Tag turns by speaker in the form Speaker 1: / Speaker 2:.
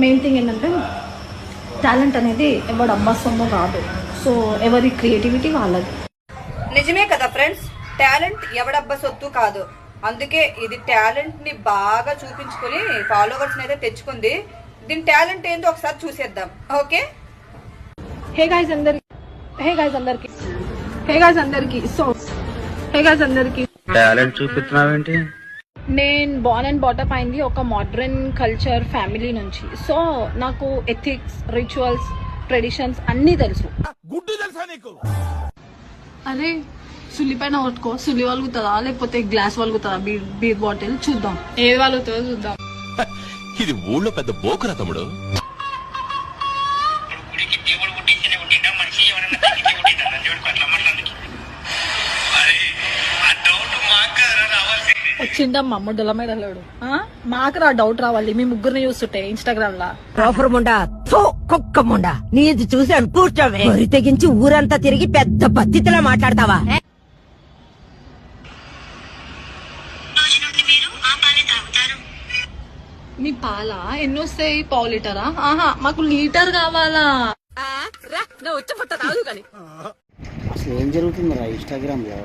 Speaker 1: Main thing ఏంటంటే talent అనేది ఎవడు అబ్బా సొమ్ము కాదు. సో ఎవరి క్రియేటివిటీ వాళ్ళది.
Speaker 2: నిజమే కదా ఫ్రెండ్స్, టాలెంట్ ఎవడబ్బా సొత్తు కాదు. అందుకే ఇది టాలెంట్ ని బాగా చూపించుకొని ఫాలోవర్స్ అయితే తెచ్చుకుంది. దీని టాలెంట్ ఏందో ఒకసారి చూసేద్దాం. ఓకే,
Speaker 1: హే గాయ్స్ అందరికి
Speaker 3: టాలెంట్ చూపిస్తున్నావేంటి?
Speaker 1: నేను బోర్న్ అండ్ బాటప్ అయింది ఒక మోడర్న్ కల్చర్ ఫ్యామిలీ నుంచి. సో నాకు ఎథిక్స్, రిచువల్స్, ట్రెడిషన్స్ అన్నీ తెలుసు. అరే సుల్లి పైన కొట్టుకో, సుల్లి వలుగుతుందా లేకపోతే గ్లాస్ వలుగుతుందా? బీర్ బాటిల్ చూద్దాం, ఏది వలుగుతుందో చూద్దాం.
Speaker 4: ఇది ఊళ్ళో పెద్ద బోకురా తమ్ముడు. వచ్చిండమ్మా ముడ్డల మీద వెళ్ళాడు. మాకు రా డౌట్ రావాలి మీ ముగ్గురిని చూస్తుంటే ఇన్స్టాగ్రామ్ లా.
Speaker 5: కుక్క ముండా నీది చూసాను కూర్చోవే. వరి తెగించి ఊరంతా తిరిగి పెద్ద పద్ధతిలో మాట్లాడతావా?
Speaker 1: మీ పాల ఎన్ని వస్తాయి? పావు లీటరా? ఆహా, మాకు లీటర్ కావాలా?
Speaker 6: అసలు ఏం జరుగుతుందిరా ఇన్స్టాగ్రామ్ లో?